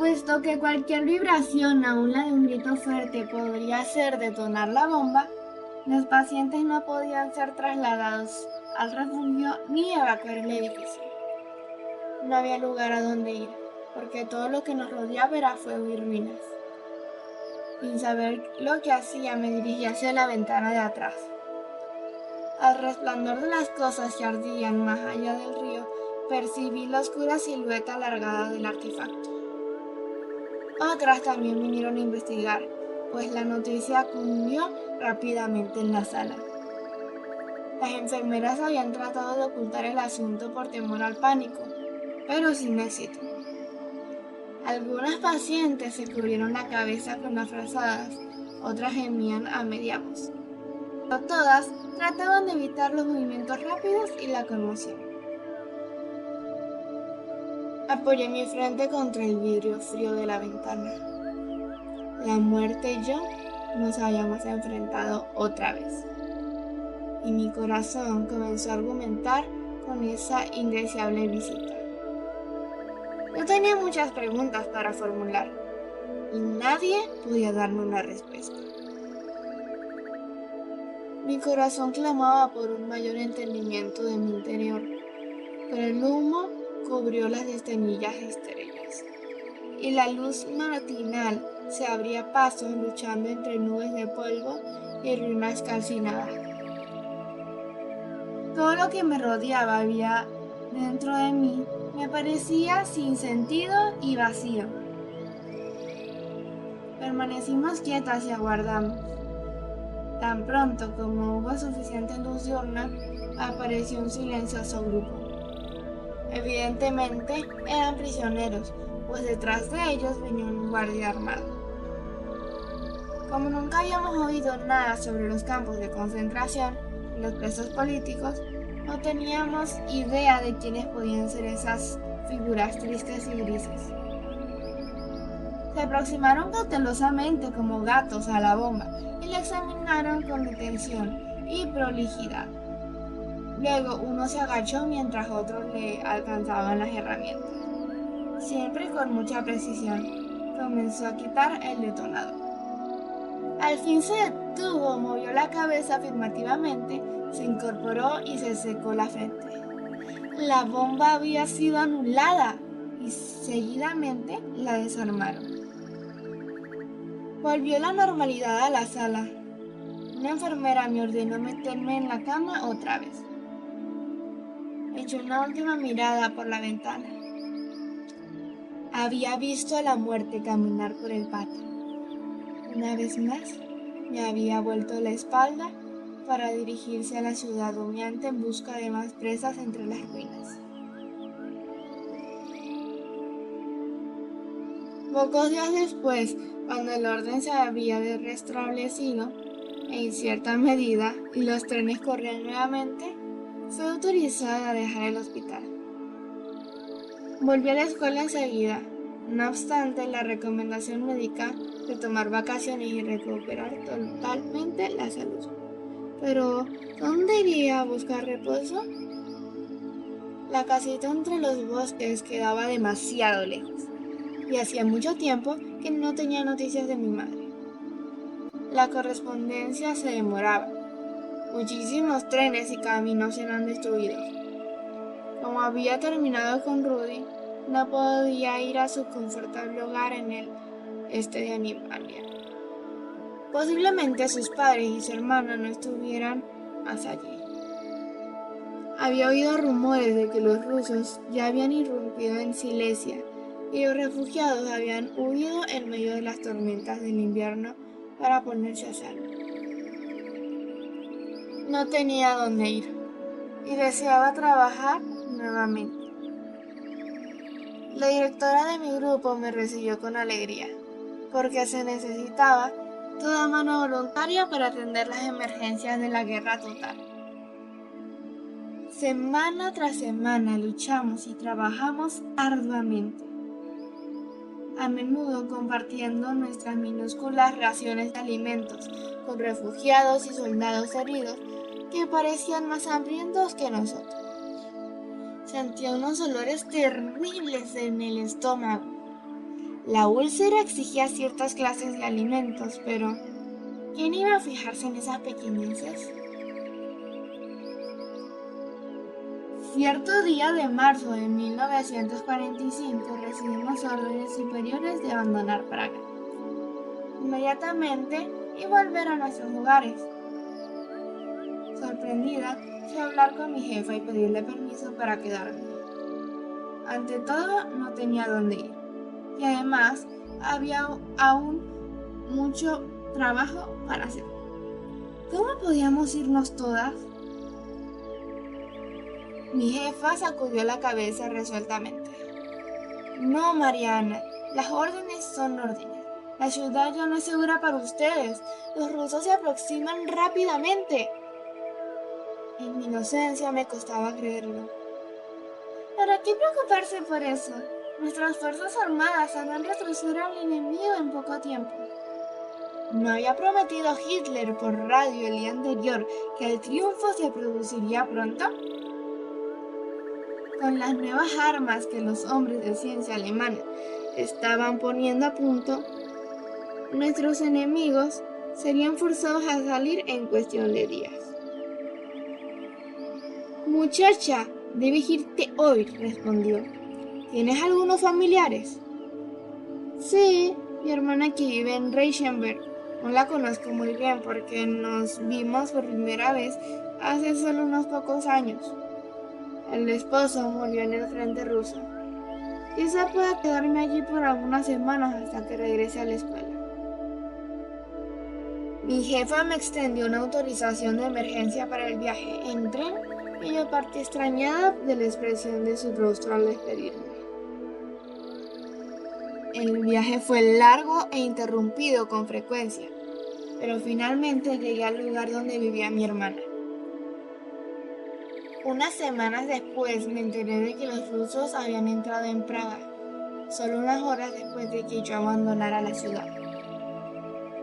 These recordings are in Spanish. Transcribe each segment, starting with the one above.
Puesto que cualquier vibración, aun la de un grito fuerte, podría hacer detonar la bomba, los pacientes no podían ser trasladados al refugio ni evacuar el edificio. No había lugar a donde ir, porque todo lo que nos rodeaba era fuego y ruinas. Sin saber lo que hacía, me dirigí hacia la ventana de atrás. Al resplandor de las cosas que ardían más allá del río, percibí la oscura silueta alargada del artefacto. Otras también vinieron a investigar, pues la noticia cundió rápidamente en la sala. Las enfermeras habían tratado de ocultar el asunto por temor al pánico, pero sin éxito. Algunas pacientes se cubrieron la cabeza con las frazadas, otras gemían a media voz. Pero todas trataban de evitar los movimientos rápidos y la conmoción. Apoyé mi frente contra el vidrio frío de la ventana. La muerte y yo nos habíamos enfrentado otra vez. Y mi corazón comenzó a argumentar con esa indeseable visita. Yo tenía muchas preguntas para formular, y nadie podía darme una respuesta. Mi corazón clamaba por un mayor entendimiento de mi interior, pero el humo cubrió las destellillas estrellas, y la luz matinal se abría paso luchando entre nubes de polvo y ruinas calcinadas. Todo lo que me rodeaba había dentro de mí me parecía sin sentido y vacío. Permanecimos quietas y aguardamos. Tan pronto como hubo suficiente luz diurna, apareció un silencioso grupo. Evidentemente eran prisioneros, pues detrás de ellos venía un guardia armado. Como nunca habíamos oído nada sobre los campos de concentración y los presos políticos, no teníamos idea de quiénes podían ser esas figuras tristes y grises. Se aproximaron cautelosamente como gatos a la bomba y la examinaron con detención y prolijidad. Luego uno se agachó mientras otros le alcanzaban las herramientas. Siempre con mucha precisión, comenzó a quitar el detonador. Al fin se detuvo, movió la cabeza afirmativamente, se incorporó y se secó la frente. La bomba había sido anulada y seguidamente la desarmaron. Volvió la normalidad a la sala. Una enfermera me ordenó meterme en la cama otra vez. Eché una última mirada por la ventana. Había visto a la muerte caminar por el patio. Una vez más, me había vuelto la espalda para dirigirse a la ciudad humeante en busca de más presas entre las ruinas. Pocos días después, cuando el orden se había restablecido, en cierta medida, y los trenes corrían nuevamente, fue autorizada a dejar el hospital. Volví a la escuela enseguida, no obstante la recomendación médica de tomar vacaciones y recuperar totalmente la salud. Pero, ¿dónde iría a buscar reposo? La casita entre los bosques quedaba demasiado lejos, y hacía mucho tiempo que no tenía noticias de mi madre. La correspondencia se demoraba. Muchísimos trenes y caminos eran destruidos. Como había terminado con Rudy, no podía ir a su confortable hogar en el este de Alemania. Posiblemente sus padres y su hermana no estuvieran más allí. Había oído rumores de que los rusos ya habían irrumpido en Silesia y los refugiados habían huido en medio de las tormentas del invierno para ponerse a salvo. No tenía dónde ir y deseaba trabajar nuevamente. La directora de mi grupo me recibió con alegría, porque se necesitaba toda mano voluntaria para atender las emergencias de la guerra total. Semana tras semana luchamos y trabajamos arduamente, a menudo compartiendo nuestras minúsculas raciones de alimentos con refugiados y soldados heridos que parecían más hambrientos que nosotros. Sentía unos olores terribles en el estómago. La úlcera exigía ciertas clases de alimentos, pero ¿quién iba a fijarse en esas pequeñeces? Cierto día de marzo de 1945 recibimos órdenes superiores de abandonar Praga inmediatamente y volver a nuestros hogares. Sorprendida, fui a hablar con mi jefa y pedirle permiso para quedarme. Ante todo, no tenía dónde ir. Y además, había aún mucho trabajo para hacer. ¿Cómo podíamos irnos todas? Mi jefa sacudió la cabeza resueltamente. No, Mariana, las órdenes son órdenes. La ciudad ya no es segura para ustedes. Los rusos se aproximan rápidamente. En mi inocencia me costaba creerlo. ¿Para qué preocuparse por eso? Nuestras fuerzas armadas harán retroceder al enemigo en poco tiempo. ¿No había prometido Hitler por radio el día anterior que el triunfo se produciría pronto? Con las nuevas armas que los hombres de ciencia alemanes estaban poniendo a punto, nuestros enemigos serían forzados a salir en cuestión de días. Muchacha, debes irte hoy, respondió. ¿Tienes algunos familiares? Sí, mi hermana que vive en Reichenberg. No la conozco muy bien porque nos vimos por primera vez hace solo unos pocos años. El esposo murió en el frente ruso. Quizá pueda quedarme allí por algunas semanas hasta que regrese a la escuela. Mi jefa me extendió una autorización de emergencia para el viaje en tren y yo partí extrañada de la expresión de su rostro al despedirme. El viaje fue largo e interrumpido con frecuencia, pero finalmente llegué al lugar donde vivía mi hermana. Unas semanas después me enteré de que los rusos habían entrado en Praga, solo unas horas después de que yo abandonara la ciudad.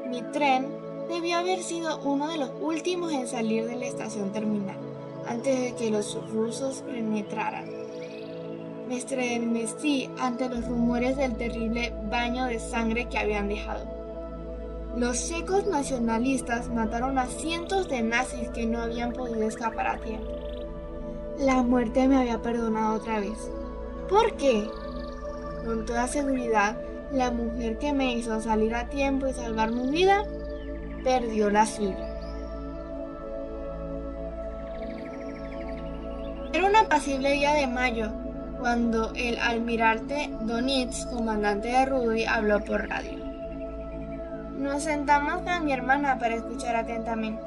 Mi tren debió haber sido uno de los últimos en salir de la estación terminal, antes de que los rusos penetraran. Me estremecí ante los rumores del terrible baño de sangre que habían dejado. Los checos nacionalistas mataron a cientos de nazis que no habían podido escapar a tiempo. La muerte me había perdonado otra vez. ¿Por qué? Con toda seguridad, la mujer que me hizo salir a tiempo y salvar mi vida, perdió la suya. Era un apacible día de mayo, cuando el almirante Donitz, comandante de Rudy, habló por radio. Nos sentamos con mi hermana para escuchar atentamente.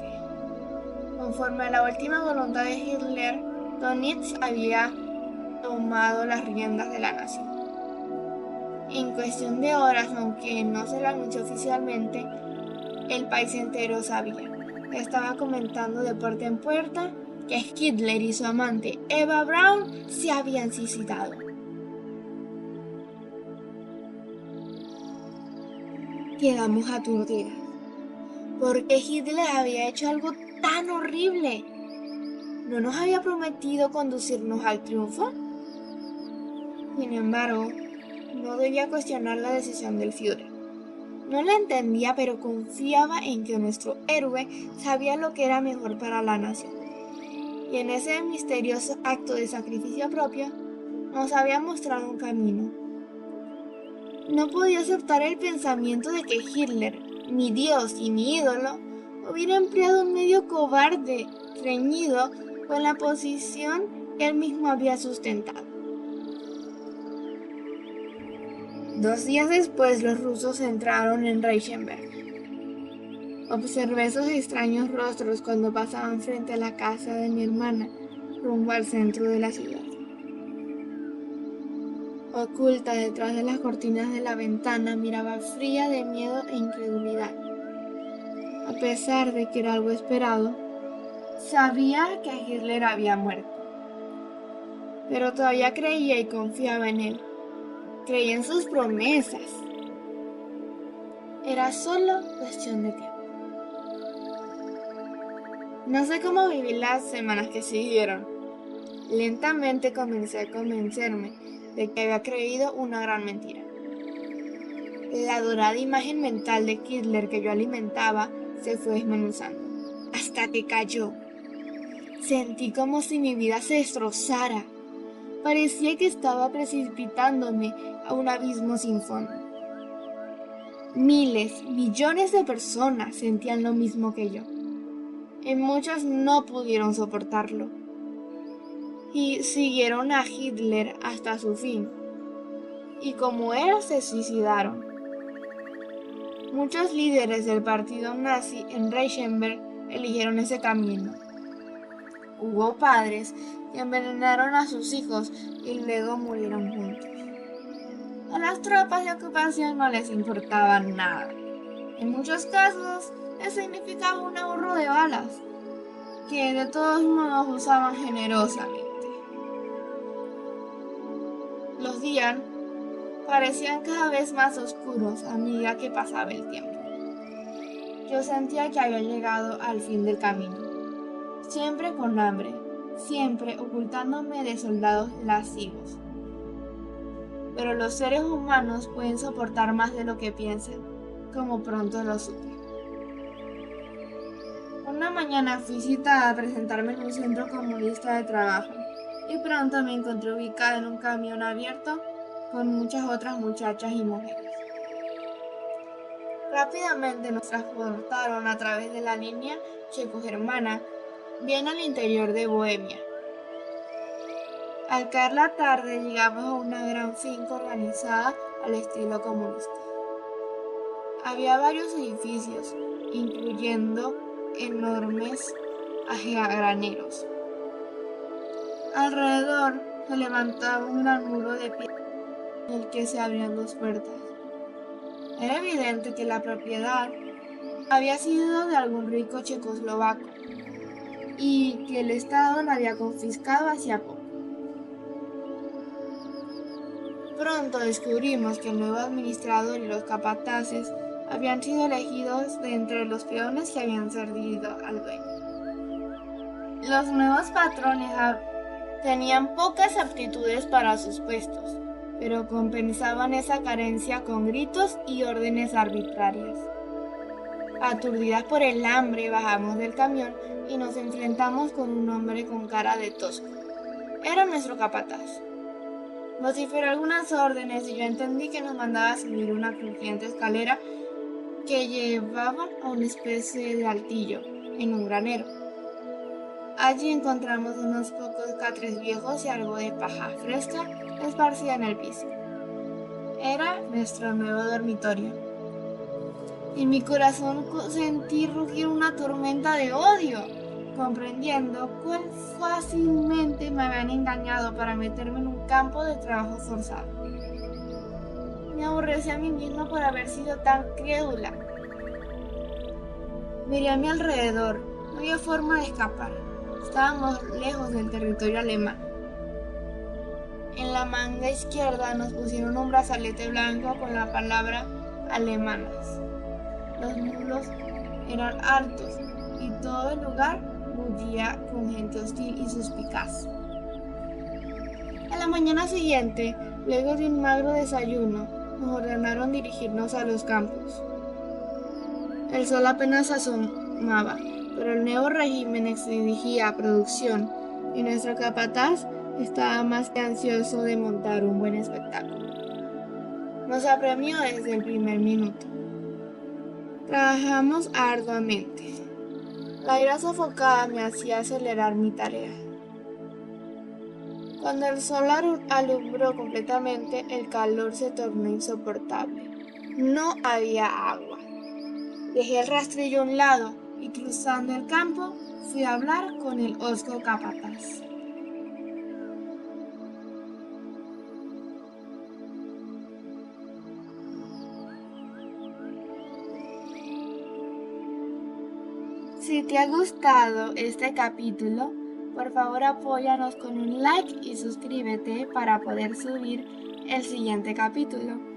Conforme a la última voluntad de Hitler, Donitz había tomado las riendas de la nación. En cuestión de horas, aunque no se lo anunció oficialmente, el país entero sabía. Estaba comentando de puerta en puerta que Hitler y su amante Eva Braun se habían suicidado. Quedamos aturdidas. ¿Por qué Hitler había hecho algo tan horrible? ¿No nos había prometido conducirnos al triunfo? Sin embargo, no debía cuestionar la decisión del Führer. No la entendía, pero confiaba en que nuestro héroe sabía lo que era mejor para la nación. Y en ese misterioso acto de sacrificio propio, nos había mostrado un camino. No podía aceptar el pensamiento de que Hitler, mi Dios y mi ídolo, hubiera empleado un medio cobarde, reñido con la posición que él mismo había sustentado. 2 días después, los rusos entraron en Reichenberg. Observé esos extraños rostros cuando pasaban frente a la casa de mi hermana, rumbo al centro de la ciudad. Oculta detrás de las cortinas de la ventana, miraba fría de miedo e incredulidad. A pesar de que era algo esperado, sabía que Hitler había muerto. Pero todavía creía y confiaba en él. Creía en sus promesas. Era solo cuestión de tiempo. No sé cómo viví las semanas que siguieron. Lentamente comencé a convencerme de que había creído una gran mentira. La dorada imagen mental de Hitler que yo alimentaba se fue desmenuzando, hasta que cayó. Sentí como si mi vida se destrozara. Parecía que estaba precipitándome a un abismo sin fondo. Miles, millones de personas sentían lo mismo que yo. Y muchos no pudieron soportarlo. Y siguieron a Hitler hasta su fin. Y como él, se suicidaron. Muchos líderes del partido nazi en Reichenberg eligieron ese camino. Hubo padres que envenenaron a sus hijos y luego murieron juntos. A las tropas de ocupación no les importaba nada. En muchos casos, les significaba un ahorro de balas, que de todos modos usaban generosamente. Los días parecían cada vez más oscuros a medida que pasaba el tiempo. Yo sentía que había llegado al fin del camino, siempre con hambre, siempre ocultándome de soldados lascivos. Pero los seres humanos pueden soportar más de lo que piensan, como pronto lo supe. Una mañana fui citada a presentarme en un centro comunista de trabajo y pronto me encontré ubicada en un camión abierto con muchas otras muchachas y mujeres. Rápidamente nos transportaron a través de la línea checo-germana bien al interior de Bohemia. Al caer la tarde llegamos a una gran finca organizada al estilo comunista. Había varios edificios, incluyendo enormes ajeagraneros. Alrededor se levantaba un gran muro de piedra en el que se abrían dos puertas. Era evidente que la propiedad había sido de algún rico checoslovaco y que el Estado la había confiscado hacía poco. Pronto descubrimos que el nuevo administrador y los capataces habían sido elegidos de entre los peones que habían servido al dueño. Los nuevos patrones tenían pocas aptitudes para sus puestos, pero compensaban esa carencia con gritos y órdenes arbitrarias. Aturdidas por el hambre, bajamos del camión y nos enfrentamos con un hombre con cara de tosco. Era nuestro capataz. Vociferó algunas órdenes y yo entendí que nos mandaba a subir una crujiente escalera que llevaba a una especie de altillo en un granero. Allí encontramos unos pocos catres viejos y algo de paja fresca esparcida en el piso. Era nuestro nuevo dormitorio. En mi corazón sentí rugir una tormenta de odio, comprendiendo cuán fácilmente me habían engañado para meterme en un campo de trabajo forzado. Me aborrecí a mí misma por haber sido tan crédula. Miré a mi alrededor, no había forma de escapar. Estábamos lejos del territorio alemán. En la manga izquierda nos pusieron un brazalete blanco con la palabra alemanas. Los muros eran altos y todo el lugar bullía con gente hostil y suspicaz. A la mañana siguiente, luego de un magro desayuno, nos ordenaron dirigirnos a los campos. El sol apenas asomaba, pero el nuevo régimen exigía producción y nuestro capataz estaba más que ansioso de montar un buen espectáculo. Nos apremió desde el primer minuto. Trabajamos arduamente. La ira sofocada me hacía acelerar mi tarea. Cuando el sol alumbró completamente, el calor se tornó insoportable. No había agua. Dejé el rastrillo a un lado y cruzando el campo fui a hablar con el hosco capataz. Si te ha gustado este capítulo, por favor apóyanos con un like y suscríbete para poder subir el siguiente capítulo.